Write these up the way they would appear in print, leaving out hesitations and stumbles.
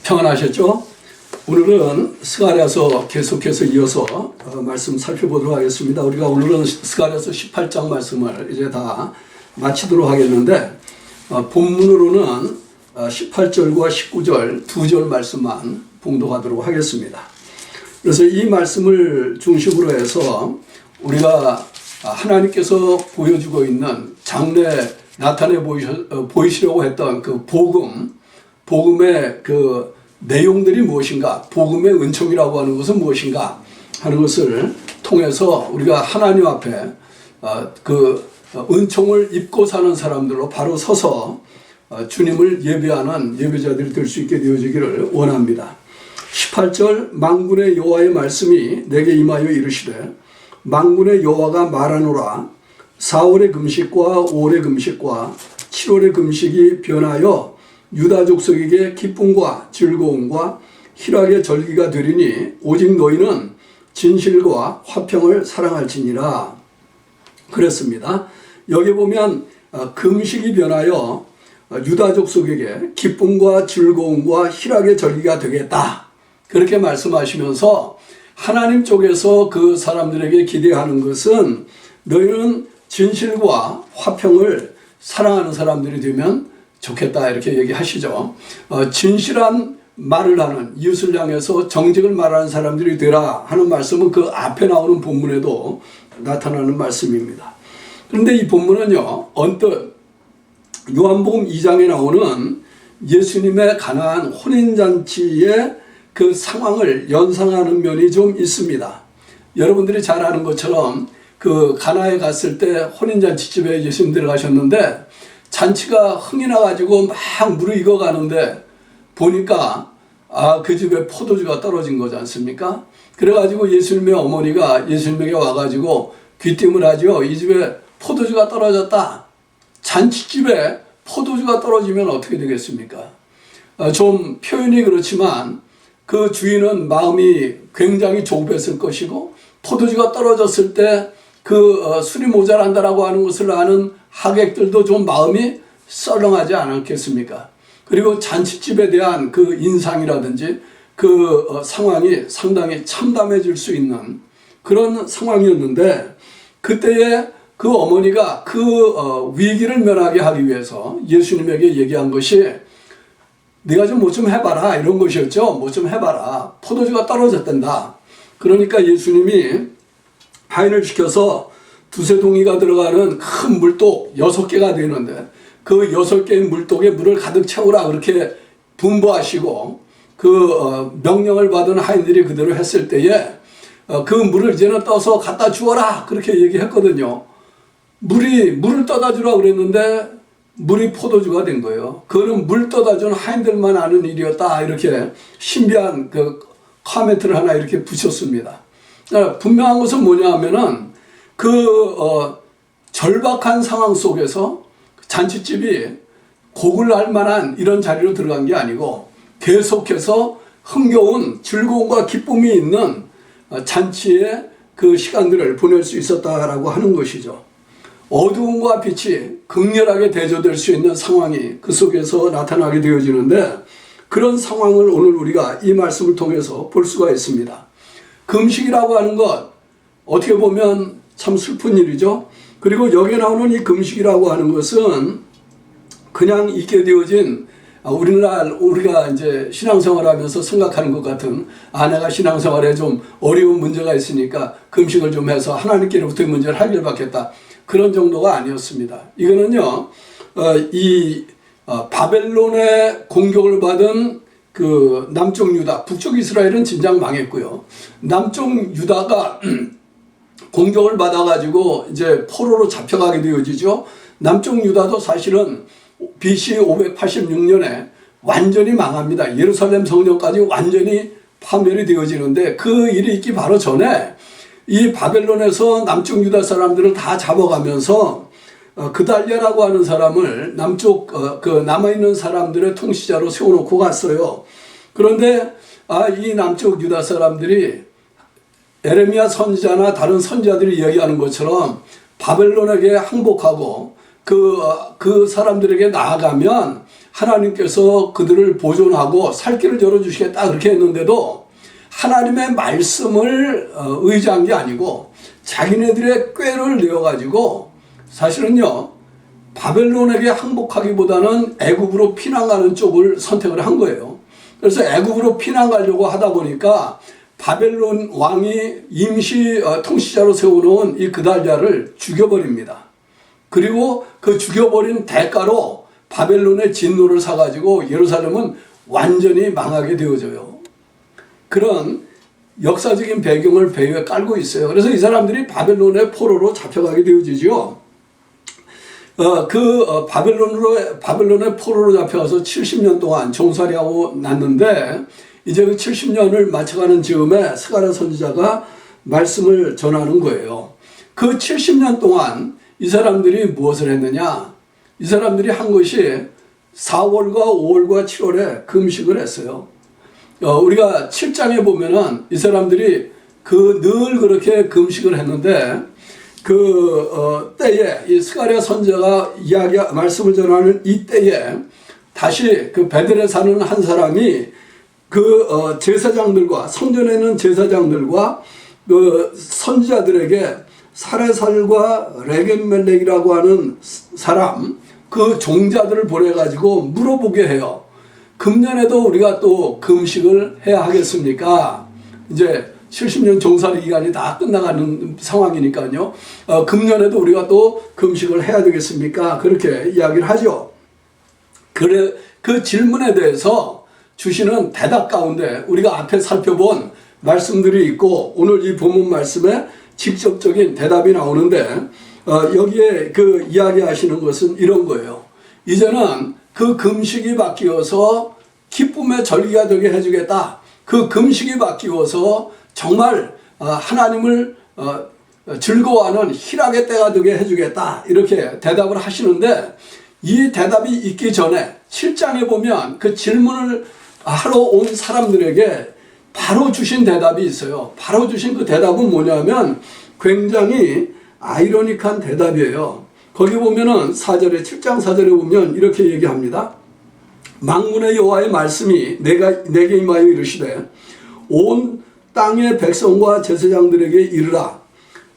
평안하셨죠? 오늘은 스가랴서 계속해서 이어서 말씀 살펴보도록 하겠습니다. 우리가 오늘은 스가랴서 18장 말씀을 이제 다 마치도록 하겠는데 본문으로는 18절과 19절 두 절 말씀만 봉독하도록 하겠습니다. 그래서 이 말씀을 중심으로 해서 우리가 하나님께서 보여주고 있는 장래 나타내 보이시려고 했던 그 복음의 그 내용들이 무엇인가, 복음의 은총이라고 하는 것은 무엇인가 하는 것을 통해서 우리가 하나님 앞에 그 은총을 입고 사는 사람들로 바로 서서 주님을 예배하는 예배자들이 될 수 있게 되어지기를 원합니다. 18절 만군의 여호와의 말씀이 내게 임하여 이르시되 만군의 여호와가 말하노라. 4월의 금식과 5월의 금식과 7월의 금식이 변하여 유다 족속에게 기쁨과 즐거움과 희락의 절기가 되리니 오직 너희는 진실과 화평을 사랑할지니라 그랬습니다. 여기 보면 금식이 변하여 유다 족속에게 기쁨과 즐거움과 희락의 절기가 되겠다 그렇게 말씀하시면서 하나님 쪽에서 그 사람들에게 기대하는 것은 너희는 진실과 화평을 사랑하는 사람들이 되면 좋겠다 이렇게 얘기하시죠. 진실한 말을 하는, 이웃을 향해서 정직을 말하는 사람들이 되라 하는 말씀은 그 앞에 나오는 본문에도 나타나는 말씀입니다. 그런데 이 본문은요, 언뜻 요한복음 2장에 나오는 예수님의 가나안 혼인잔치의 그 상황을 연상하는 면이 좀 있습니다. 여러분들이 잘 아는 것처럼 그 가나에 갔을 때 혼인잔치집에 예수님 들어가셨는데 잔치가 흥이 나가지고 막 물이 익어가는데 보니까 그 집에 포도주가 떨어진 거지 않습니까? 그래가지고 예수님의 어머니가 예수님에게 와가지고 귀띔을 하죠. 이 집에 포도주가 떨어졌다. 잔치집에 포도주가 떨어지면 어떻게 되겠습니까? 좀 표현이 그렇지만 그 주인은 마음이 굉장히 조급했을 것이고 포도주가 떨어졌을 때 그 술이 모자란다라고 하는 것을 아는 하객들도 좀 마음이 썰렁하지 않았겠습니까? 그리고 잔치집에 대한 그 인상이라든지 그 상황이 상당히 참담해질 수 있는 그런 상황이었는데 그때에 그 어머니가 그 위기를 면하게 하기 위해서 예수님에게 얘기한 것이 네가 좀 뭐 좀 해봐라 이런 것이었죠. 뭐 좀 해봐라. 포도주가 떨어졌단다. 그러니까 예수님이 하인을 시켜서 두세 동이가 들어가는 큰 물독 6개가 되는데 그 6개의 물독에 물을 가득 채우라 그렇게 분부하시고 그 명령을 받은 하인들이 그대로 했을 때에 그 물을 이제는 떠서 갖다 주어라 그렇게 얘기했거든요. 물을 떠다 주라 그랬는데 물이 포도주가 된 거예요. 그거는 물 떠다 준 하인들만 아는 일이었다 이렇게 신비한 그 코멘트를 하나 이렇게 붙였습니다. 분명한 것은 뭐냐 하면은 절박한 상황 속에서 잔치집이 곡을 할 만한 이런 자리로 들어간 게 아니고 계속해서 흥겨운 즐거움과 기쁨이 있는 잔치의 그 시간들을 보낼 수 있었다라고 하는 것이죠. 어두움과 빛이 극렬하게 대조될 수 있는 상황이 그 속에서 나타나게 되어지는데 그런 상황을 오늘 우리가 이 말씀을 통해서 볼 수가 있습니다. 금식이라고 하는 것 어떻게 보면 참 슬픈 일이죠. 그리고 여기에 나오는 이 금식이라고 하는 것은 그냥 있게 되어진 우리가 이제 신앙생활하면서 생각하는 것 같은 내가 신앙생활에 좀 어려운 문제가 있으니까 금식을 좀 해서 하나님께로부터의 문제를 해결받겠다 그런 정도가 아니었습니다. 이거는요 바벨론의 공격을 받은 그 남쪽 유다, 북쪽 이스라엘은 진작 망했고요. 남쪽 유다가 공격을 받아가지고 이제 포로로 잡혀가게 되어지죠. 남쪽 유다도 사실은 BC 586년에 완전히 망합니다. 예루살렘 성전까지 완전히 파멸이 되어지는데 그 일이 있기 바로 전에 이 바벨론에서 남쪽 유다 사람들을 다 잡아가면서 그달랴라고 하는 사람을 남쪽 그 남아있는 사람들의 통치자로 세워놓고 갔어요. 그런데 이 남쪽 유다 사람들이 에레미야 선지자나 다른 선지자들이 이야기하는 것처럼 바벨론에게 항복하고 그 사람들에게 나아가면 하나님께서 그들을 보존하고 살 길을 열어주시겠다 그렇게 했는데도 하나님의 말씀을 의지한 게 아니고 자기네들의 꾀를 내어가지고 사실은요 바벨론에게 항복하기보다는 애굽으로 피난가는 쪽을 선택을 한 거예요. 그래서 애굽으로 피난 가려고 하다 보니까 바벨론 왕이 임시 통치자로 세워놓은 이 그달랴를 죽여버립니다. 그리고 그 죽여버린 대가로 바벨론의 진노를 사가지고 예루살렘은 완전히 망하게 되어져요. 그런 역사적인 배경을 배후에 깔고 있어요. 그래서 이 사람들이 바벨론의 포로로 잡혀가게 되어지죠. 바벨론의 포로로 잡혀가서 70년 동안 종살이하고 났는데 이제 그 70년을 맞춰가는 즈음에 스가랴 선지자가 말씀을 전하는 거예요. 그 70년 동안 이 사람들이 무엇을 했느냐? 이 사람들이 한 것이 4월과 5월과 7월에 금식을 했어요. 우리가 7장에 보면은 이 사람들이 늘 그렇게 금식을 했는데 때에 이 스가랴 선지자가 말씀을 전하는 이 때에 다시 그 베델에 사는 한 사람이 제사장들과 성전에 있는 제사장들과 그 선지자들에게 사레살과 레겜멜렉이라고 하는 사람 그 종자들을 보내가지고 물어보게 해요. 금년에도 우리가 또 금식을 해야 하겠습니까? 이제 70년 종살이 기간이 다 끝나가는 상황이니까요. 금년에도 우리가 또 금식을 해야 되겠습니까? 그렇게 이야기를 하죠. 그 질문에 대해서 주시는 대답 가운데 우리가 앞에 살펴본 말씀들이 있고 오늘 이 본문 말씀에 직접적인 대답이 나오는데 여기에 그 이야기하시는 것은 이런 거예요. 이제는 그 금식이 바뀌어서 기쁨의 절기가 되게 해주겠다. 그 금식이 바뀌어서 정말 하나님을 즐거워하는 희락의 때가 되게 해주겠다. 이렇게 대답을 하시는데 이 대답이 있기 전에 7장에 보면 그 질문을 하러 온 사람들에게 바로 주신 대답이 있어요. 바로 주신 그 대답은 뭐냐면 굉장히 아이러닉한 대답이에요. 거기 보면은 7장 4절에 보면 이렇게 얘기합니다. 만군의 여호와의 말씀이 내게 임하여 이르시되 온 땅의 백성과 제사장들에게 이르라.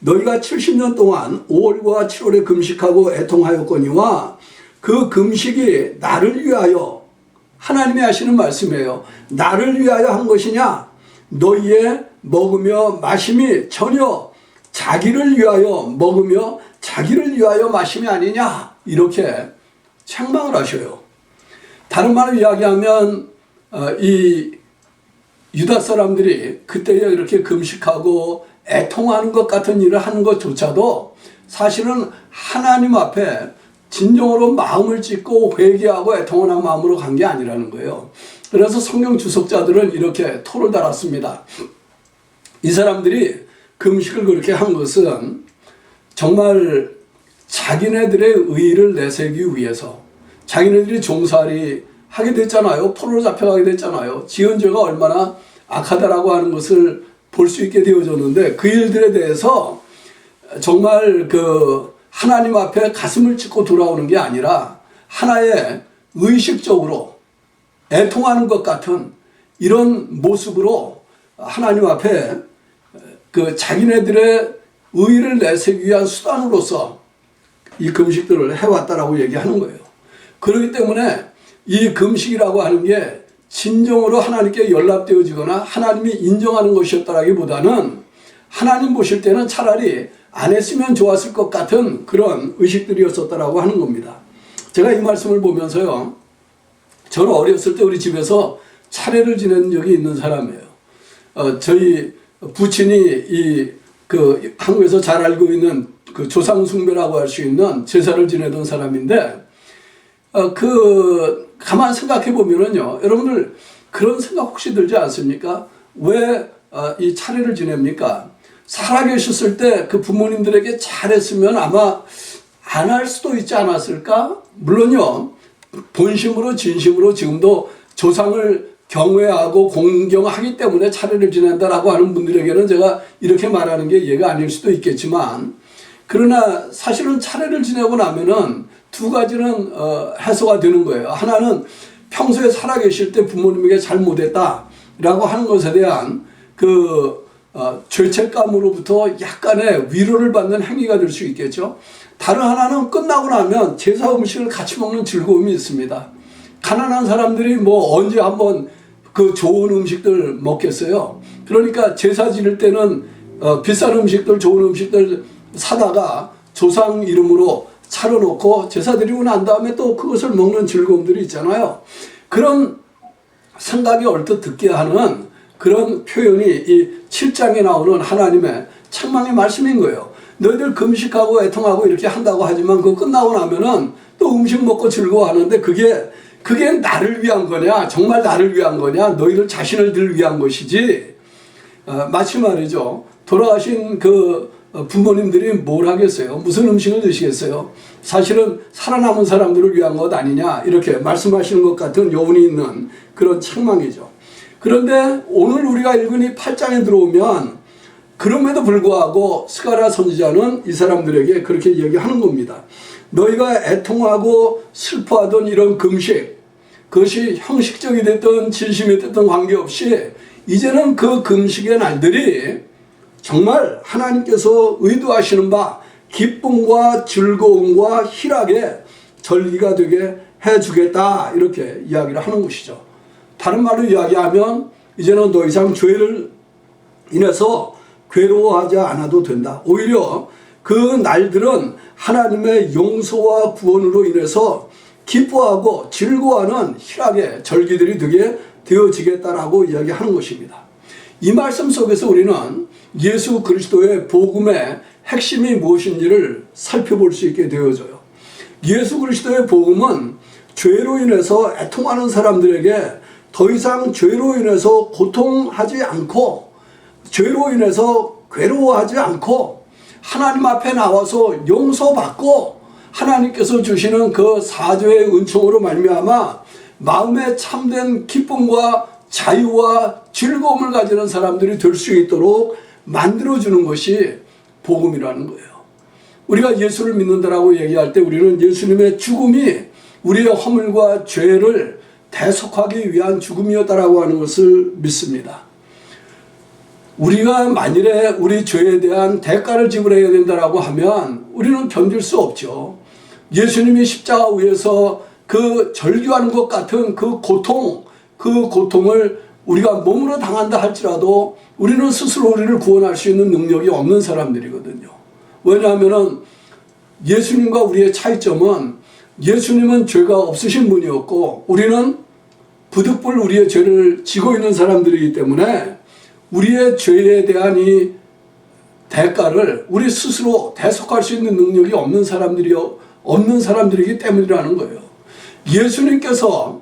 너희가 70년 동안 5월과 7월에 금식하고 애통하였거니와 그 금식이 나를 위하여 하나님이 하시는 말씀이에요. 나를 위하여 한 것이냐? 너희의 먹으며 마심이 전혀 자기를 위하여 먹으며 자기를 위하여 마심이 아니냐? 이렇게 책망을 하셔요. 다른 말로 이야기하면 이 유다 사람들이 그때에 이렇게 금식하고 애통하는 것 같은 일을 하는 것조차도 사실은 하나님 앞에 진정으로 마음을 찢고 회개하고 애통하는 마음으로 간 게 아니라는 거예요. 그래서 성경 주석자들은 이렇게 토를 달았습니다. 이 사람들이 금식을 그렇게 한 것은 정말 자기네들의 의의를 내세우기 위해서 자기네들이 종살이 하게 됐잖아요. 포로로 잡혀가게 됐잖아요. 지은 죄가 얼마나 악하다라고 하는 것을 볼 수 있게 되어졌는데 그 일들에 대해서 정말 하나님 앞에 가슴을 찢고 돌아오는 게 아니라 하나의 의식적으로 애통하는 것 같은 이런 모습으로 하나님 앞에 자기네들의 의의를 내세우기 위한 수단으로서 이 금식들을 해왔다라고 얘기하는 거예요. 그렇기 때문에 이 금식이라고 하는 게 진정으로 하나님께 연락되어지거나 하나님이 인정하는 것이었다라기보다는 하나님 보실 때는 차라리 안 했으면 좋았을 것 같은 그런 의식들이었었다라고 하는 겁니다. 제가 이 말씀을 보면서요, 저는 어렸을 때 우리 집에서 차례를 지낸 적이 있는 사람이에요. 저희 부친이 한국에서 잘 알고 있는 조상숭배라고 할 수 있는 제사를 지내던 사람인데, 가만 생각해 보면은요, 여러분들 그런 생각 혹시 들지 않습니까? 왜 이 차례를 지냅니까? 살아계셨을 때 그 부모님들에게 잘했으면 아마 안 할 수도 있지 않았을까? 물론요, 본심으로 진심으로 지금도 조상을 경외하고 공경하기 때문에 차례를 지낸다라고 하는 분들에게는 제가 이렇게 말하는 게 이해가 아닐 수도 있겠지만, 그러나 사실은 차례를 지내고 나면은 두 가지는 해소가 되는 거예요. 하나는 평소에 살아계실 때 부모님에게 잘못했다라고 하는 것에 대한 죄책감으로부터 약간의 위로를 받는 행위가 될 수 있겠죠. 다른 하나는 끝나고 나면 제사 음식을 같이 먹는 즐거움이 있습니다. 가난한 사람들이 뭐 언제 한번 그 좋은 음식들 먹겠어요. 그러니까 제사 지낼 때는 비싼 음식들, 좋은 음식들 사다가 조상 이름으로 차려놓고 제사 드리고 난 다음에 또 그것을 먹는 즐거움들이 있잖아요. 그런 생각이 얼뜻 듣게 하는 그런 표현이 이 7장에 나오는 하나님의 책망의 말씀인 거예요. 너희들 금식하고 애통하고 이렇게 한다고 하지만 그거 끝나고 나면은 또 음식 먹고 즐거워하는데 그게 나를 위한 거냐? 정말 나를 위한 거냐? 너희들 자신을 위한 것이지. 마치 말이죠. 돌아가신 그 부모님들이 뭘 하겠어요? 무슨 음식을 드시겠어요? 사실은 살아남은 사람들을 위한 것 아니냐? 이렇게 말씀하시는 것 같은 요운이 있는 그런 책망이죠. 그런데 오늘 우리가 읽은 이 8장에 들어오면 그럼에도 불구하고 스가랴 선지자는 이 사람들에게 그렇게 얘기하는 겁니다. 너희가 애통하고 슬퍼하던 이런 금식, 그것이 형식적이 됐든 진심이 됐든 관계없이 이제는 그 금식의 날들이 정말 하나님께서 의도하시는 바 기쁨과 즐거움과 희락의 절기가 되게 해주겠다, 이렇게 이야기를 하는 것이죠. 다른 말로 이야기하면 이제는 더 이상 죄를 인해서 괴로워하지 않아도 된다. 오히려 그 날들은 하나님의 용서와 구원으로 인해서 기뻐하고 즐거워하는 희락의 절기들이 되게 되어지겠다라고 이야기하는 것입니다. 이 말씀 속에서 우리는 예수 그리스도의 복음의 핵심이 무엇인지를 살펴볼 수 있게 되어져요. 예수 그리스도의 복음은 죄로 인해서 애통하는 사람들에게 더 이상 죄로 인해서 고통하지 않고 죄로 인해서 괴로워하지 않고 하나님 앞에 나와서 용서받고 하나님께서 주시는 그 사죄의 은총으로 말미암아 마음에 참된 기쁨과 자유와 즐거움을 가지는 사람들이 될 수 있도록 만들어주는 것이 복음이라는 거예요. 우리가 예수를 믿는다라고 얘기할 때 우리는 예수님의 죽음이 우리의 허물과 죄를 대속하기 위한 죽음이었다라고 하는 것을 믿습니다. 우리가 만일에 우리 죄에 대한 대가를 지불해야 된다라고 하면 우리는 견딜 수 없죠. 예수님이 십자가 위에서 그 절규하는 것 같은 그 고통을 우리가 몸으로 당한다 할지라도 우리는 스스로 우리를 구원할 수 있는 능력이 없는 사람들이거든요. 왜냐하면 예수님과 우리의 차이점은 예수님은 죄가 없으신 분이었고 우리는 부득불 우리의 죄를 지고 있는 사람들이기 때문에 우리의 죄에 대한 이 대가를 우리 스스로 대속할 수 있는 능력이 없는 사람들이기 때문이라는 거예요. 예수님께서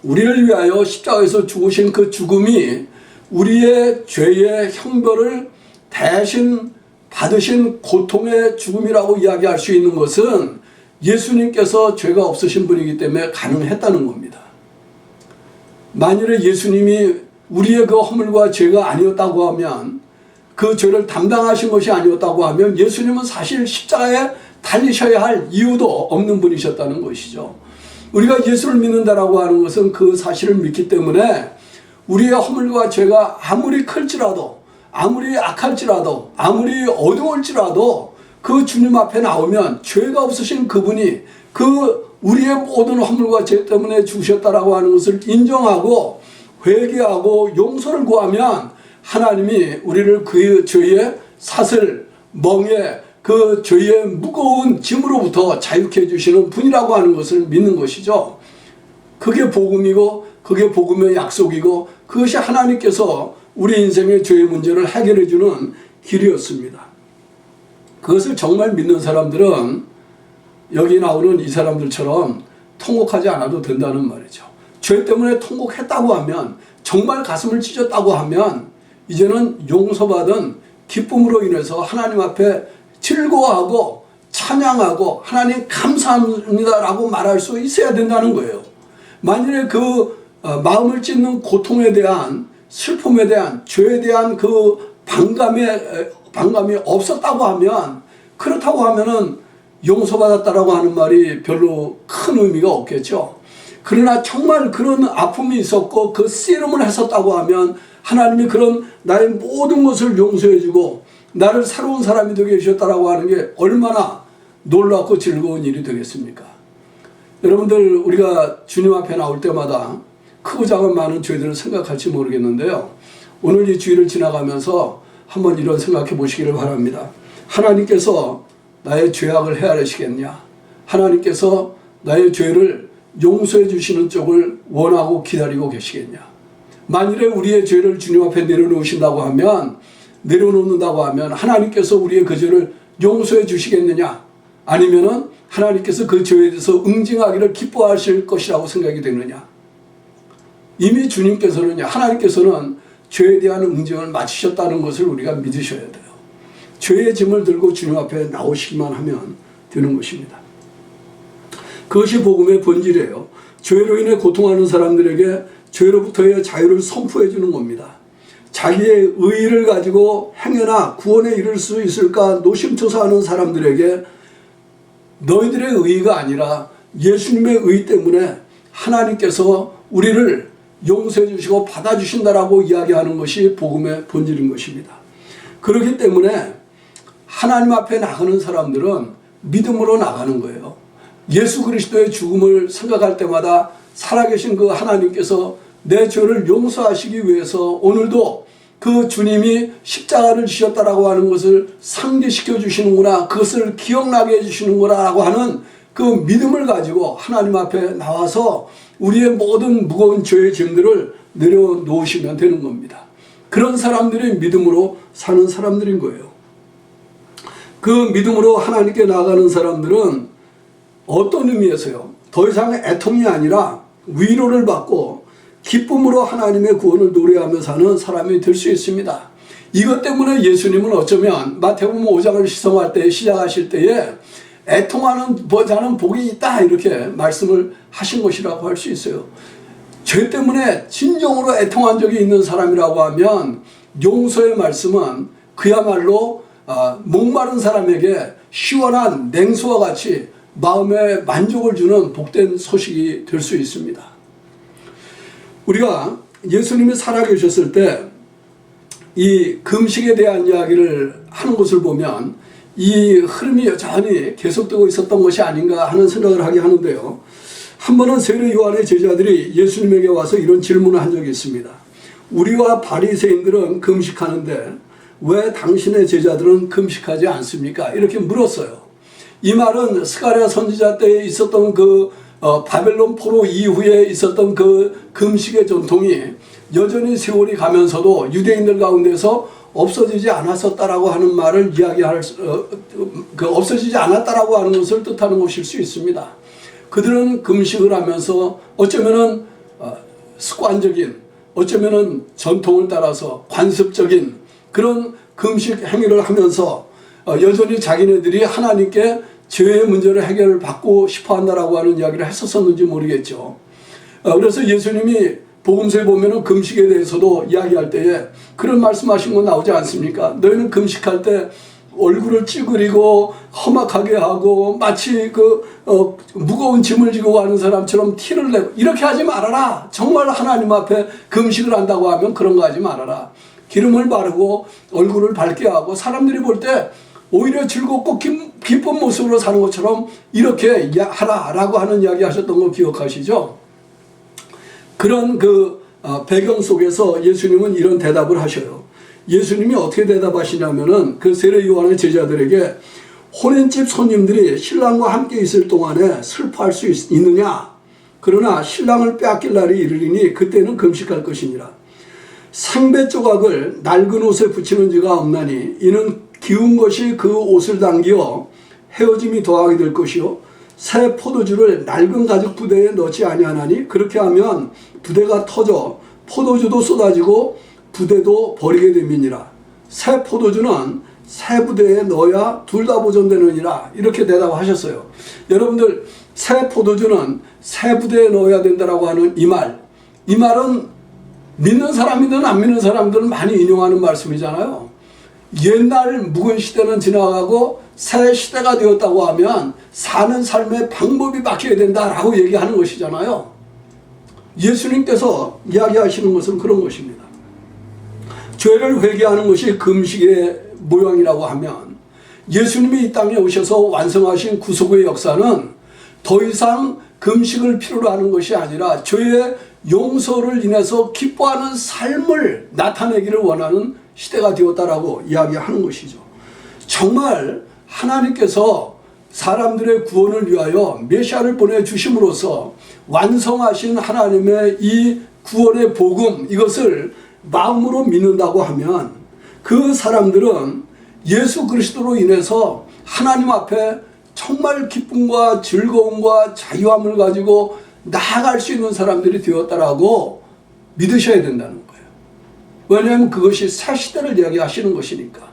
우리를 위하여 십자가에서 죽으신 그 죽음이 우리의 죄의 형벌을 대신 받으신 고통의 죽음이라고 이야기할 수 있는 것은 예수님께서 죄가 없으신 분이기 때문에 가능했다는 겁니다. 만일에 예수님이 우리의 그 허물과 죄가 아니었다고 하면 그 죄를 담당하신 것이 아니었다고 하면 예수님은 사실 십자가에 달리셔야 할 이유도 없는 분이셨다는 것이죠. 우리가 예수를 믿는다라고 하는 것은 그 사실을 믿기 때문에 우리의 허물과 죄가 아무리 클지라도 아무리 악할지라도 아무리 어두울지라도 그 주님 앞에 나오면 죄가 없으신 그분이 그 우리의 모든 허물과 죄 때문에 죽으셨다라고 하는 것을 인정하고 회개하고 용서를 구하면 하나님이 우리를 그 죄의 사슬, 멍에 그 죄의 무거운 짐으로부터 자유케 해주시는 분이라고 하는 것을 믿는 것이죠. 그게 복음이고 그게 복음의 약속이고 그것이 하나님께서 우리 인생의 죄의 문제를 해결해 주는 길이었습니다. 그것을 정말 믿는 사람들은 여기 나오는 이 사람들처럼 통곡하지 않아도 된다는 말이죠. 죄 때문에 통곡했다고 하면 정말 가슴을 찢었다고 하면 이제는 용서받은 기쁨으로 인해서 하나님 앞에 즐거워하고 찬양하고 하나님 감사합니다라고 말할 수 있어야 된다는 거예요. 만일에 그 마음을 찢는 고통에 대한 슬픔에 대한 죄에 대한 그 반감이 없었다고 하면 그렇다고 하면은 용서받았다라고 하는 말이 별로 큰 의미가 없겠죠. 그러나 정말 그런 아픔이 있었고 그 씨름을 했었다고 하면 하나님이 그런 나의 모든 것을 용서해주고 나를 새로운 사람이 되게 해주셨다라고 하는 게 얼마나 놀랍고 즐거운 일이 되겠습니까? 여러분들, 우리가 주님 앞에 나올 때마다 크고 작은 많은 죄들을 생각할지 모르겠는데요. 오늘 이 주일을 지나가면서 한번 이런 생각해 보시기를 바랍니다. 하나님께서 나의 죄악을 헤아리시겠냐? 하나님께서 나의 죄를 용서해 주시는 쪽을 원하고 기다리고 계시겠냐? 만일에 우리의 죄를 주님 앞에 내려놓는다고 하면 하나님께서 우리의 그 죄를 용서해 주시겠느냐? 아니면은 하나님께서 그 죄에 대해서 응징하기를 기뻐하실 것이라고 생각이 되느냐? 이미 주님께서는, 하나님께서는 죄에 대한 응징을 마치셨다는 것을 우리가 믿으셔야 돼요. 죄의 짐을 들고 주님 앞에 나오시기만 하면 되는 것입니다. 그것이 복음의 본질이에요. 죄로 인해 고통하는 사람들에게 죄로부터의 자유를 선포해 주는 겁니다. 자기의 의의를 가지고 행여나 구원에 이를 수 있을까 노심초사하는 사람들에게 너희들의 의의가 아니라 예수님의 의 때문에 하나님께서 우리를 용서해 주시고 받아주신다라고 이야기하는 것이 복음의 본질인 것입니다. 그렇기 때문에 하나님 앞에 나가는 사람들은 믿음으로 나가는 거예요. 예수 그리스도의 죽음을 생각할 때마다 살아계신 그 하나님께서 내 죄를 용서하시기 위해서 오늘도 그 주님이 십자가를 지셨다라고 하는 것을 상기시켜 주시는구나, 그것을 기억나게 해주시는구나 라고 하는 그 믿음을 가지고 하나님 앞에 나와서 우리의 모든 무거운 죄의 짐들을 내려놓으시면 되는 겁니다. 그런 사람들이 믿음으로 사는 사람들인 거예요. 그 믿음으로 하나님께 나아가는 사람들은 어떤 의미에서요? 더 이상 애통이 아니라 위로를 받고 기쁨으로 하나님의 구원을 노래하며 사는 사람이 될 수 있습니다. 이것 때문에 예수님은 어쩌면 마태복음 5장을 시작하실 때에 애통하는 자는 복이 있다 이렇게 말씀을 하신 것이라고 할 수 있어요. 죄 때문에 진정으로 애통한 적이 있는 사람이라고 하면 용서의 말씀은 그야말로 목마른 사람에게 시원한 냉수와 같이 마음에 만족을 주는 복된 소식이 될 수 있습니다. 우리가 예수님이 살아계셨을 때 이 금식에 대한 이야기를 하는 것을 보면 이 흐름이 여전히 계속되고 있었던 것이 아닌가 하는 생각을 하게 하는데요. 한 번은 세례 요한의 제자들이 예수님에게 와서 이런 질문을 한 적이 있습니다. 우리와 바리새인들은 금식하는데 왜 당신의 제자들은 금식하지 않습니까? 이렇게 물었어요. 이 말은 스가랴 선지자 때에 있었던 그 바벨론 포로 이후에 있었던 그 금식의 전통이 여전히 세월이 가면서도 유대인들 가운데서 없어지지 않았었다라고 하는 말을 없어지지 않았다라고 하는 것을 뜻하는 것일 수 있습니다. 그들은 금식을 하면서 어쩌면은 습관적인, 어쩌면은 전통을 따라서 관습적인 그런 금식 행위를 하면서 여전히 자기네들이 하나님께 죄의 문제를 해결을 받고 싶어 한다라고 하는 이야기를 했었는지 모르겠죠. 그래서 예수님이 복음서에 보면은 금식에 대해서도 이야기할 때에 그런 말씀하신 거 나오지 않습니까? 너희는 금식할 때 얼굴을 찌그리고 험악하게 하고 마치 무거운 짐을 지고 가는 사람처럼 티를 내고 이렇게 하지 말아라. 정말 하나님 앞에 금식을 한다고 하면 그런 거 하지 말아라. 기름을 바르고 얼굴을 밝게 하고 사람들이 볼 때 오히려 즐겁고 기쁜 모습으로 사는 것처럼 이렇게 하라라고 하는 이야기 하셨던 거 기억하시죠? 그런 배경 속에서 예수님은 이런 대답을 하셔요. 예수님이 어떻게 대답하시냐면은 그 세례 요한의 제자들에게 혼인집 손님들이 신랑과 함께 있을 동안에 슬퍼할 수 있느냐? 그러나 신랑을 빼앗길 날이 이르리니 그때는 금식할 것이니라. 생배 조각을 낡은 옷에 붙이는 지가 없나니 이는 기운 것이 그 옷을 당기어 헤어짐이 더하게 될 것이요 새 포도주를 낡은 가죽 부대에 넣지 아니하나니 그렇게 하면 부대가 터져 포도주도 쏟아지고 부대도 버리게 됨이니라. 새 포도주는 새 부대에 넣어야 둘 다 보존되느니라. 이렇게 대답하셨어요. 여러분들, 새 포도주는 새 부대에 넣어야 된다라고 하는 이 말은 믿는 사람이든 안 믿는 사람들은 많이 인용하는 말씀이잖아요. 옛날 묵은 시대는 지나가고 새 시대가 되었다고 하면 사는 삶의 방법이 바뀌어야 된다라고 얘기하는 것이잖아요. 예수님께서 이야기하시는 것은 그런 것입니다. 죄를 회개하는 것이 금식의 모양이라고 하면 예수님이 이 땅에 오셔서 완성하신 구속의 역사는 더 이상 금식을 필요로 하는 것이 아니라 죄의 용서를 인해서 기뻐하는 삶을 나타내기를 원하는 시대가 되었다라고 이야기하는 것이죠. 정말 하나님께서 사람들의 구원을 위하여 메시아를 보내주심으로써 완성하신 하나님의 이 구원의 복음, 이것을 마음으로 믿는다고 하면 그 사람들은 예수 그리스도로 인해서 하나님 앞에 정말 기쁨과 즐거움과 자유함을 가지고 나아갈 수 있는 사람들이 되었다라고 믿으셔야 된다는 거예요. 왜냐하면 그것이 새 시대를 이야기하시는 것이니까.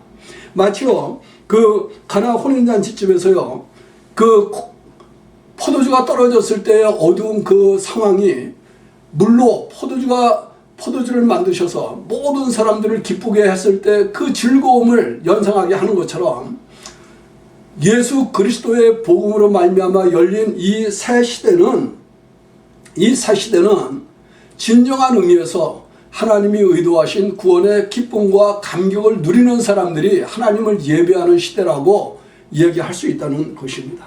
마치요 그 가나 혼인잔치집에서요 그 포도주가 떨어졌을 때 어두운 그 상황이 물로 포도주를 만드셔서 모든 사람들을 기쁘게 했을 때 그 즐거움을 연상하게 하는 것처럼 예수 그리스도의 복음으로 말미암아 열린 이 새 시대는 진정한 의미에서 하나님이 의도하신 구원의 기쁨과 감격을 누리는 사람들이 하나님을 예배하는 시대라고 얘기할 수 있다는 것입니다.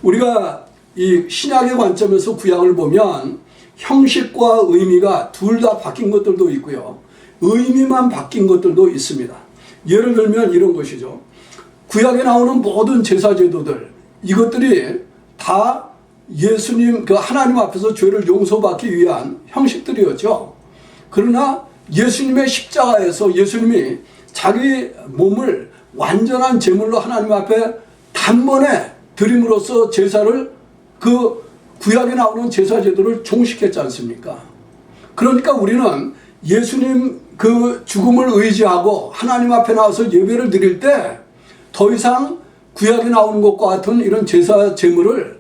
우리가 이 신약의 관점에서 구약을 보면 형식과 의미가 둘 다 바뀐 것들도 있고요. 의미만 바뀐 것들도 있습니다. 예를 들면 이런 것이죠. 구약에 나오는 모든 제사제도들, 이것들이 다 예수님, 그 하나님 앞에서 죄를 용서받기 위한 형식들이었죠. 그러나 예수님의 십자가에서 예수님이 자기 몸을 완전한 제물로 하나님 앞에 단번에 드림으로써 제사를 그 구약에 나오는 제사제도를 종식했지 않습니까? 그러니까 우리는 예수님 그 죽음을 의지하고 하나님 앞에 나와서 예배를 드릴 때 더 이상 구약에 나오는 것과 같은 이런 제사 제물을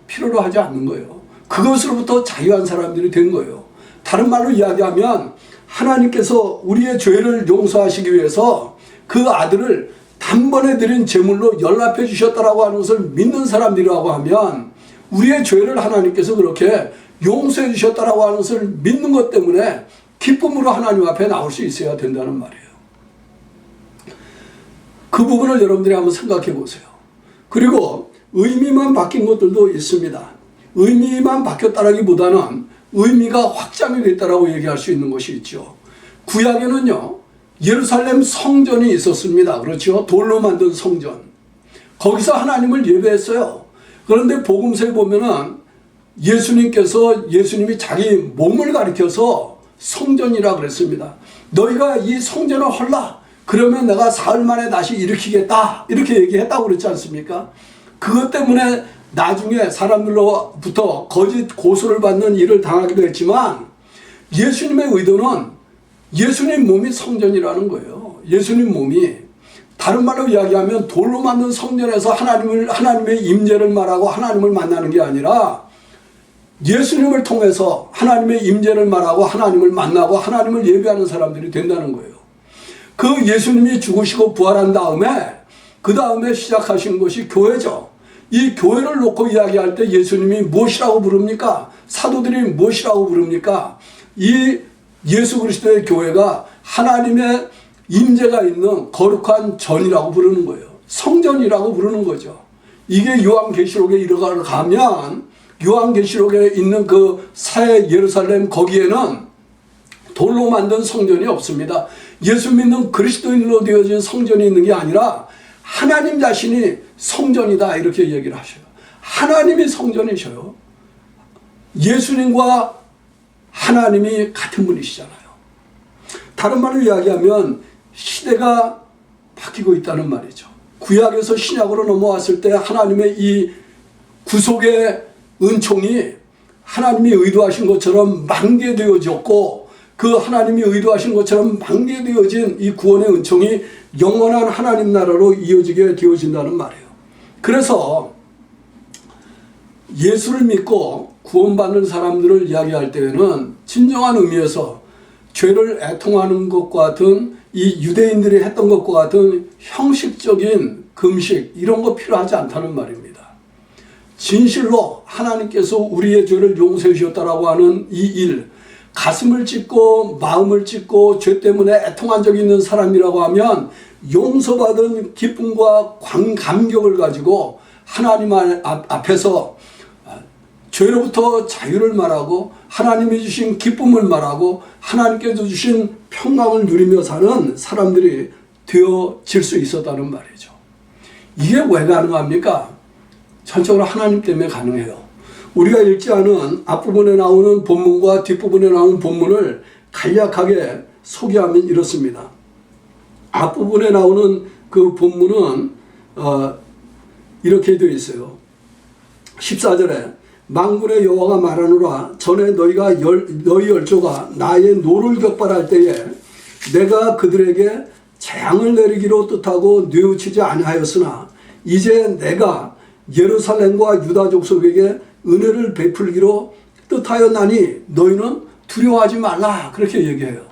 필요로 하지 않는 거예요. 그것으로부터 자유한 사람들이 된 거예요. 다른 말로 이야기하면 하나님께서 우리의 죄를 용서하시기 위해서 그 아들을 단번에 드린 제물로 연락해 주셨다라고 하는 것을 믿는 사람들이라고 하면 우리의 죄를 하나님께서 그렇게 용서해 주셨다라고 하는 것을 믿는 것 때문에 기쁨으로 하나님 앞에 나올 수 있어야 된다는 말이에요. 그 부분을 여러분들이 한번 생각해 보세요. 그리고 의미만 바뀐 것들도 있습니다. 의미만 바뀌었다라기보다는 의미가 확장이 됐다라고 얘기할 수 있는 것이 있죠. 구약에는요, 예루살렘 성전이 있었습니다. 그렇죠? 돌로 만든 성전. 거기서 하나님을 예배했어요. 그런데 복음서에 보면은 예수님이 자기 몸을 가리켜서 성전이라 그랬습니다. 너희가 이 성전을 헐라. 그러면 내가 사흘 만에 다시 일으키겠다. 이렇게 얘기했다고 그랬지 않습니까? 그것 때문에 나중에 사람들로부터 거짓 고소를 받는 일을 당하기도 했지만 예수님의 의도는 예수님 몸이 성전이라는 거예요. 예수님 몸이 다른 말로 이야기하면 돌로 만든 성전에서 하나님의 임재를 말하고 하나님을 만나는 게 아니라 예수님을 통해서 하나님의 임재를 말하고 하나님을 만나고 하나님을 예배하는 사람들이 된다는 거예요. 그 예수님이 죽으시고 부활한 다음에 그 다음에 시작하신 것이 교회죠. 이 교회를 놓고 이야기할 때 예수님이 무엇이라고 부릅니까? 사도들이 무엇이라고 부릅니까? 이 예수 그리스도의 교회가 하나님의 임재가 있는 거룩한 전이라고 부르는 거예요. 성전이라고 부르는 거죠. 이게 요한계시록에 이르가면 요한계시록에 있는 그 새 예루살렘 거기에는 돌로 만든 성전이 없습니다. 예수 믿는 그리스도인으로 되어진 성전이 있는 게 아니라 하나님 자신이 성전이다 이렇게 얘기를 하셔요. 하나님이 성전이셔요. 예수님과 하나님이 같은 분이시잖아요. 다른 말로 이야기하면 시대가 바뀌고 있다는 말이죠. 구약에서 신약으로 넘어왔을 때 하나님의 이 구속의 은총이 하나님이 의도하신 것처럼 만개되어졌고 그 하나님이 의도하신 것처럼 만개되어진 이 구원의 은총이 영원한 하나님 나라로 이어지게 되어진다는 말이에요. 그래서 예수를 믿고 구원받는 사람들을 이야기할 때에는 진정한 의미에서 죄를 애통하는 것과 같은 이 유대인들이 했던 것과 같은 형식적인 금식 이런 거 필요하지 않다는 말입니다. 진실로 하나님께서 우리의 죄를 용서해 주셨다라고 하는 이 일, 가슴을 찢고 마음을 찢고 죄 때문에 애통한 적이 있는 사람이라고 하면 용서받은 기쁨과 감격을 가지고 하나님 앞에서 죄로부터 자유를 말하고 하나님이 주신 기쁨을 말하고 하나님께서 주신 평강을 누리며 사는 사람들이 되어질 수 있었다는 말이죠. 이게 왜 가능합니까? 전적으로 하나님 때문에 가능해요. 우리가 읽지 않은 앞부분에 나오는 본문과 뒷부분에 나오는 본문을 간략하게 소개하면 이렇습니다. 앞부분에 나오는 그 본문은 이렇게 되어 있어요. 14절에 만군의 여호와가 말하노라 전에 너희 열조가 나의 노를 격발할 때에 내가 그들에게 재앙을 내리기로 뜻하고 뉘우치지 아니하였으나 이제 내가 예루살렘과 유다 족속에게 은혜를 베풀기로 뜻하였나니 너희는 두려워하지 말라 그렇게 얘기해요.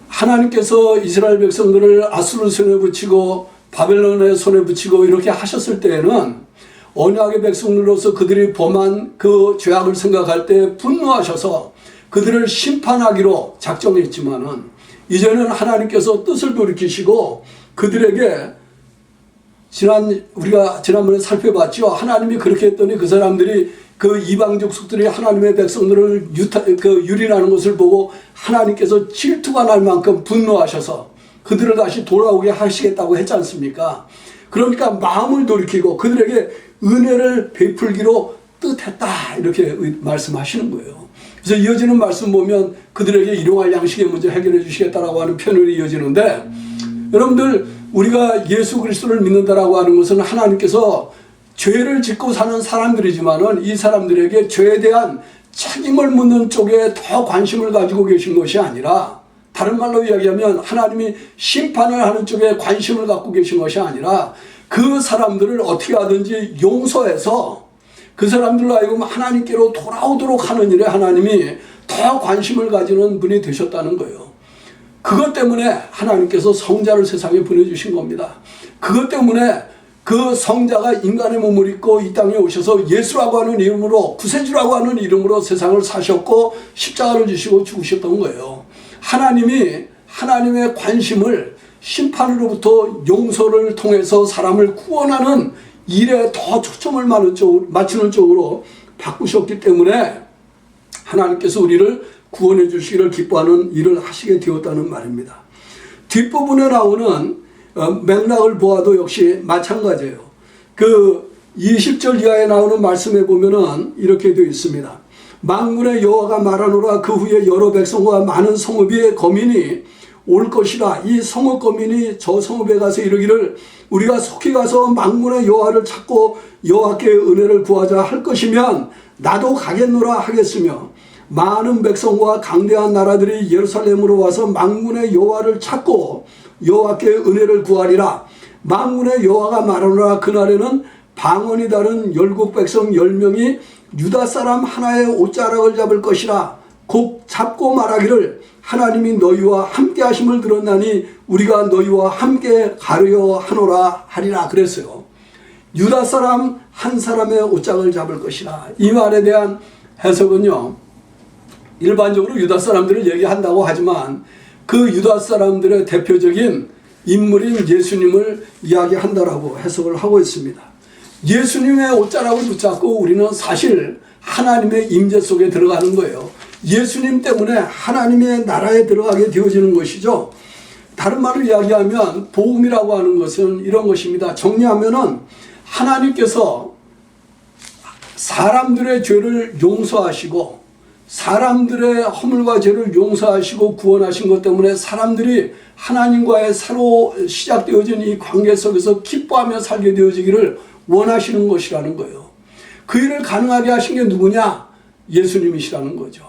하나님께서 이스라엘 백성들을 아수르 손에 붙이고 바벨론의 손에 붙이고 이렇게 하셨을 때에는 언약의 백성으로서 그들이 범한 그 죄악을 생각할 때 분노하셔서 그들을 심판하기로 작정했지만은 이제는 하나님께서 뜻을 돌이키시고 그들에게 우리가 지난번에 살펴봤죠. 하나님이 그렇게 했더니 그 사람들이 그 이방 족속들이 하나님의 백성들을 유린하는 것을 보고 하나님께서 질투가 날 만큼 분노하셔서 그들을 다시 돌아오게 하시겠다고 했지 않습니까? 그러니까 마음을 돌이키고 그들에게 은혜를 베풀기로 뜻했다 이렇게 말씀하시는 거예요. 그래서 이어지는 말씀 보면 그들에게 일용할 양식의 문제 해결해 주시겠다라고 하는 표현이 이어지는데 여러분들 우리가 예수 그리스도를 믿는다라고 하는 것은 하나님께서 죄를 짓고 사는 사람들이지만은 이 사람들에게 죄에 대한 책임을 묻는 쪽에 더 관심을 가지고 계신 것이 아니라 다른 말로 이야기하면 하나님이 심판을 하는 쪽에 관심을 갖고 계신 것이 아니라 그 사람들을 어떻게 하든지 용서해서 그 사람들로 하여금 하나님께로 돌아오도록 하는 일에 하나님이 더 관심을 가지는 분이 되셨다는 거예요. 그것 때문에 하나님께서 성자를 세상에 보내주신 겁니다. 그것 때문에 그 성자가 인간의 몸을 입고 이 땅에 오셔서 예수라고 하는 이름으로 구세주라고 하는 이름으로 세상을 사셨고 십자가를 지시고 죽으셨던 거예요. 하나님이 하나님의 관심을 심판으로부터 용서를 통해서 사람을 구원하는 일에 더 초점을 맞추는 쪽으로 바꾸셨기 때문에 하나님께서 우리를 구원해 주시기를 기뻐하는 일을 하시게 되었다는 말입니다. 뒷부분에 나오는 맥락을 보아도 역시 마찬가지예요. 그 20절 이하에 나오는 말씀에 보면은 이렇게 되어 있습니다. 만군의 여호와가 말하노라 그 후에 여러 백성과 많은 성읍의 거민이 올 것이라. 이 성읍 거민이 저 성읍에 가서 이르기를 우리가 속히 가서 만군의 여호와를 찾고 여호와께 은혜를 구하자 할 것이면 나도 가겠노라 하겠으며 많은 백성과 강대한 나라들이 예루살렘으로 와서 만군의 여호와를 찾고 여호와께 은혜를 구하리라. 만군의 여호와가 말하노라 그날에는 방언이 다른 열국 백성 10명이 유다 사람 하나의 옷자락을 잡을 것이라. 곧 잡고 말하기를 하나님이 너희와 함께 하심을 들었나니 우리가 너희와 함께 가려 하노라 하리라 그랬어요. 유다 사람 한 사람의 옷장을 잡을 것이라. 이 말에 대한 해석은요, 일반적으로 유다 사람들을 얘기한다고 하지만 그 유다 사람들의 대표적인 인물인 예수님을 이야기한다라고 해석을 하고 있습니다. 예수님의 옷자락을 붙잡고 우리는 사실 하나님의 임재 속에 들어가는 거예요. 예수님 때문에 하나님의 나라에 들어가게 되어지는 것이죠. 다른 말로 이야기하면 복음이라고 하는 것은 이런 것입니다. 정리하면은 하나님께서 사람들의 죄를 용서하시고 사람들의 허물과 죄를 용서하시고 구원하신 것 때문에 사람들이 하나님과의 새로 시작되어진 이 관계 속에서 기뻐하며 살게 되어지기를 원하시는 것이라는 거예요. 그 일을 가능하게 하신 게 누구냐? 예수님이시라는 거죠.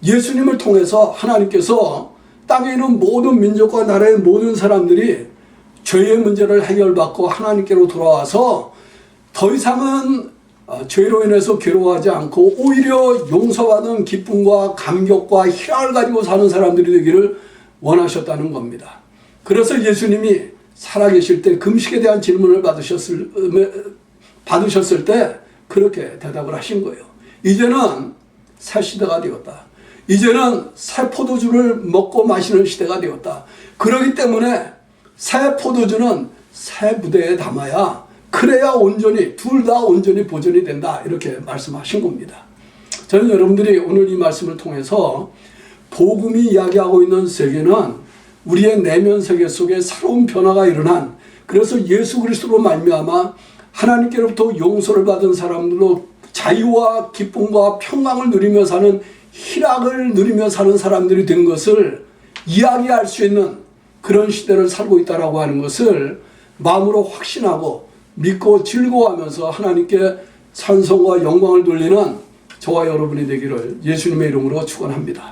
예수님을 통해서 하나님께서 땅에 있는 모든 민족과 나라의 모든 사람들이 죄의 문제를 해결받고 하나님께로 돌아와서 더 이상은 죄로 인해서 괴로워하지 않고 오히려 용서받은 기쁨과 감격과 희락을 가지고 사는 사람들이 되기를 원하셨다는 겁니다. 그래서 예수님이 살아계실 때 금식에 대한 질문을 받으셨을 때 그렇게 대답을 하신 거예요. 이제는 새 시대가 되었다. 이제는 새 포도주를 먹고 마시는 시대가 되었다. 그렇기 때문에 새 포도주는 새 부대에 담아야 그래야 온전히 둘 다 온전히 보존이 된다. 이렇게 말씀하신 겁니다. 저는 여러분들이 오늘 이 말씀을 통해서 복음이 이야기하고 있는 세계는 우리의 내면 세계 속에 새로운 변화가 일어난, 그래서 예수 그리스도로 말미암아 하나님께로부터 용서를 받은 사람들로 자유와 기쁨과 평강을 누리며 사는, 희락을 누리며 사는 사람들이 된 것을 이야기할 수 있는 그런 시대를 살고 있다라고 하는 것을 마음으로 확신하고 믿고 즐거워하면서 하나님께 찬송과 영광을 돌리는 저와 여러분이 되기를 예수님의 이름으로 축원합니다.